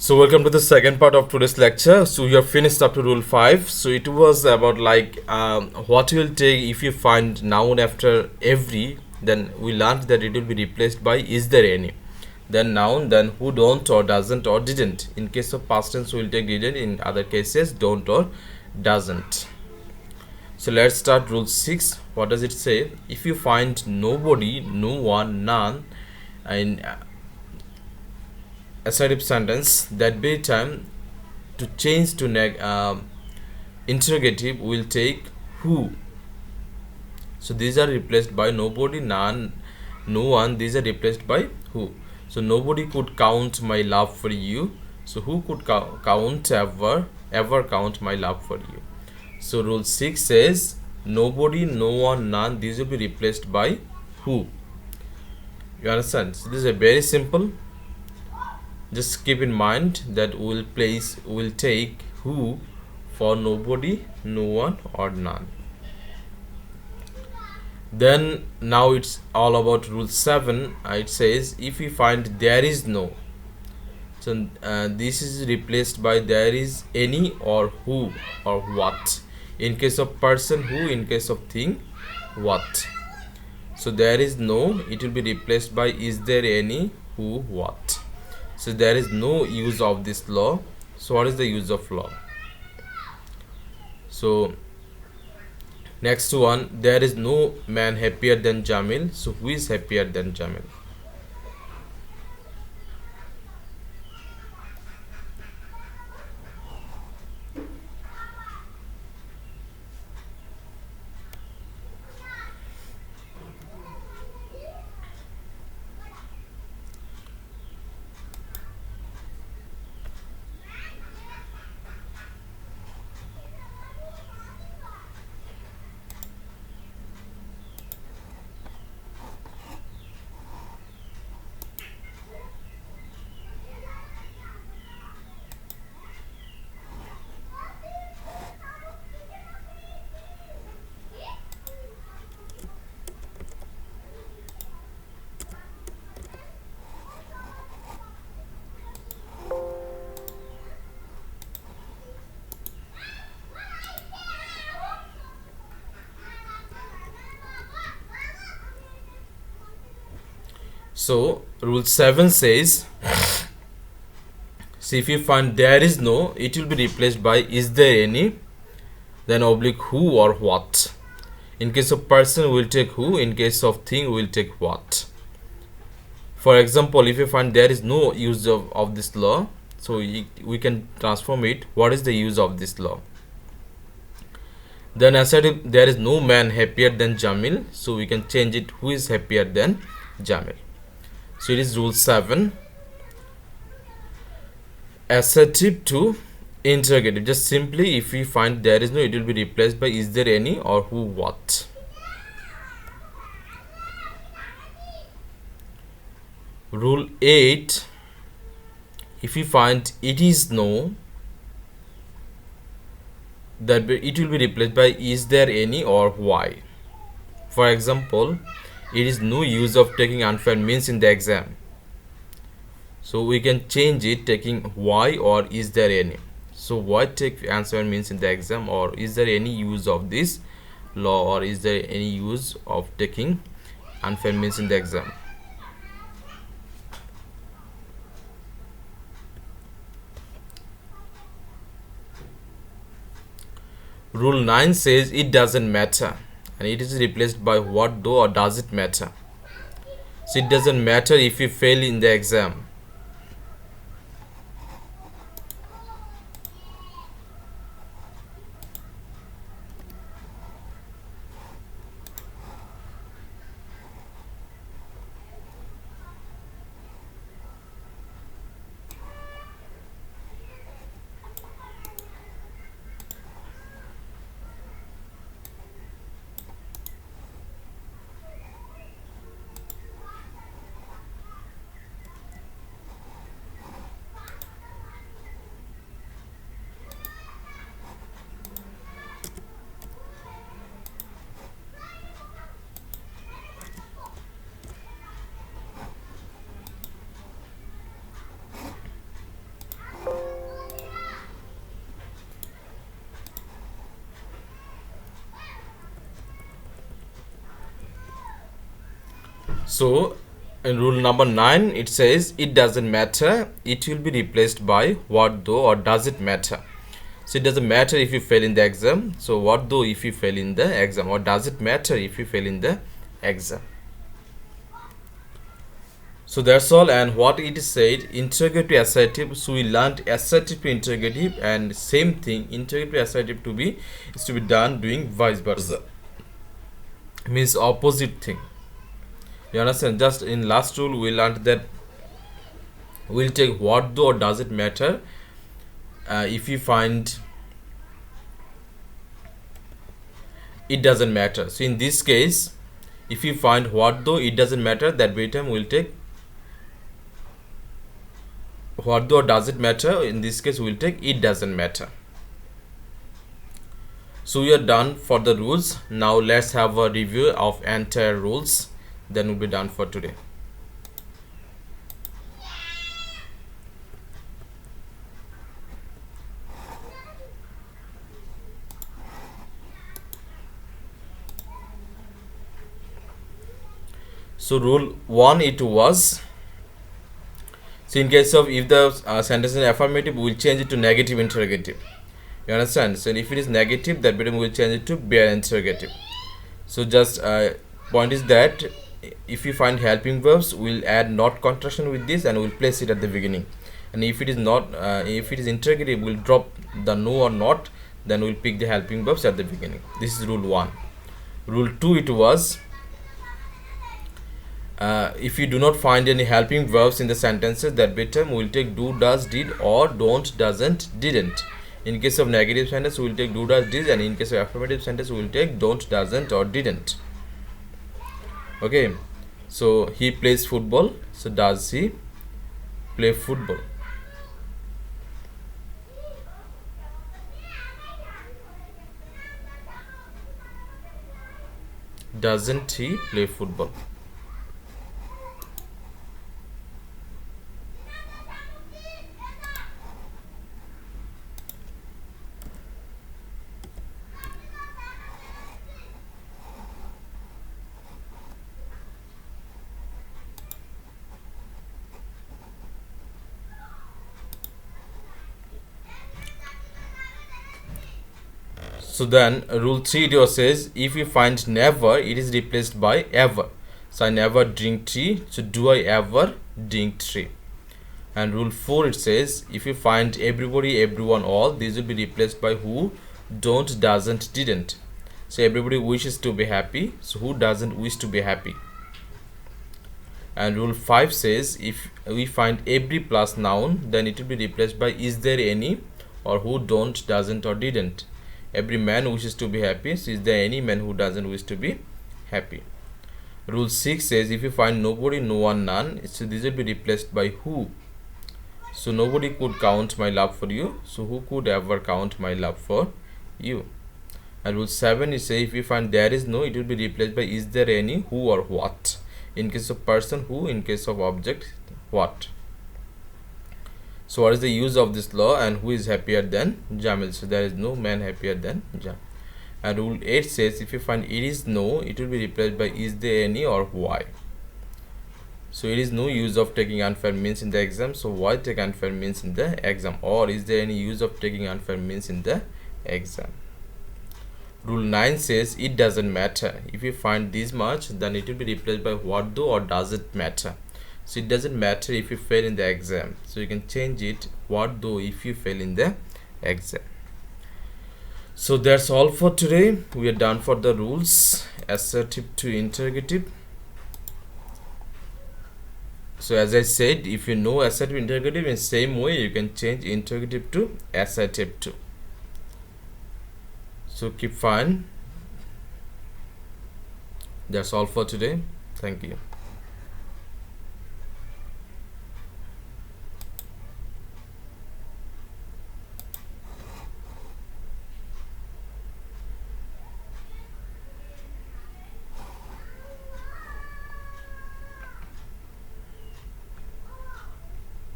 So welcome to the second part of today's lecture. So we have finished up to rule 5. So it was about what will take if you find noun after every, then we learned that it will be replaced by is there any. Then noun, then who don't or doesn't or didn't. In case of past tense we will take didn't, in other cases don't or doesn't. So let's start rule 6. What does it say? If you find nobody, no one, none in assertive sentence, that be time to change to interrogative will take who. So these are replaced by nobody, none, no one. These are replaced by who. So nobody could count my love for you. So who could count ever count my love for you? So rule 6 says nobody, no one, none. These will be replaced by who. You understand? So this is a very simple. Just keep in mind that we'll take who for nobody, no one or none. Then now it's all about rule 7. It says if we find there is no, so this is replaced by there is any or who or what. In case of person, who. In case of thing, what. So there is no, it will be replaced by is there any, who, what. So there is no use of this law. So what is the use of law? So next one, there is no man happier than Jamil. So who is happier than Jamil? So rule 7 says, see if you find there is no, it will be replaced by is there any, then oblique who or what. In case of person, we'll take who. In case of thing, we'll take what. For example, if you find there is no use of this law, so we can transform it. What is the use of this law? Then assertive, there is no man happier than Jamil, so we can change it who is happier than Jamil. So it is rule 7. Assertive to interrogative. Just simply if we find there is no, it will be replaced by is there any or who, what. Rule 8. If we find it is no, that it will be replaced by is there any or why. For example, it is no use of taking unfair means in the exam. So we can change it taking why or is there any. So why take unfair means in the exam, or is there any use of this law, or is there any use of taking unfair means in the exam. Rule 9 says it doesn't matter, and it is replaced by what though or does it matter. So it doesn't matter if you fail in the exam. So in rule number 9 it says it doesn't matter, it will be replaced by what though or does it matter. So it doesn't matter if you fail in the exam, so what though if you fail in the exam, or does it matter if you fail in the exam. So that's all. And what it is said, interrogative to assertive, so we learned assertive to interrogative, and same thing, interrogative to assertive to be is to be done doing vice versa, means opposite thing. You understand? Just in last rule we learned that we'll take what though or does it matter if you find it doesn't matter. So in this case, if you find what though it doesn't matter, that very time we'll take what though does it matter. In this case we'll take it doesn't matter. So we are done for the rules. Now let's have a review of entire rules, then we'll be done for today. So rule 1 it was, so in case of if the sentence is affirmative, we will change it to negative interrogative. You understand? So if it is negative, that bit we will change it to bare interrogative. So just point is that if you find helping verbs, we'll add not contraction with this and we'll place it at the beginning. And if it is not, if it is interrogative, we'll drop the no or not, then we'll pick the helping verbs at the beginning. This is rule 1. Rule 2 it was, if you do not find any helping verbs in the sentences, that bit time we will take do, does, did, or don't, doesn't, didn't. In case of negative sentence we will take do, does, did, and in case of affirmative sentence we will take don't, doesn't, or didn't. Okay, so he plays football, so does he play football? Doesn't he play football? So then rule 3 it says, if you find never, it is replaced by ever. So I never drink tea, so do I ever drink tea? And rule 4 it says, if you find everybody, everyone, all, these will be replaced by who, don't, doesn't, didn't. So everybody wishes to be happy, so who doesn't wish to be happy? And rule 5 says, if we find every plus noun, then it will be replaced by is there any, or who don't, doesn't, or didn't. Every man wishes to be happy, so is there any man who doesn't wish to be happy? Rule 6 says, if you find nobody, no one, none, so this will be replaced by who. So nobody could count my love for you, so who could ever count my love for you? And rule 7 is say, if you find there is no, it will be replaced by is there any, who, or what. In case of person, who, in case of object, what. So what is the use of this law, and who is happier than Jamil? So there is no man happier than Jamil. And rule 8 says, if you find it is no, it will be replaced by is there any, or why. So it is no use of taking unfair means in the exam, so why take unfair means in the exam? Or is there any use of taking unfair means in the exam? Rule 9 says, it doesn't matter. If you find this much, then it will be replaced by what though, or does it matter? So it doesn't matter if you fail in the exam, so you can change it what though if you fail in the exam. So that's all for today. We are done for the rules, assertive to interrogative. So as I said, if you know assertive interrogative, in same way you can change interrogative to assertive too. So keep fine. That's all for today. Thank you.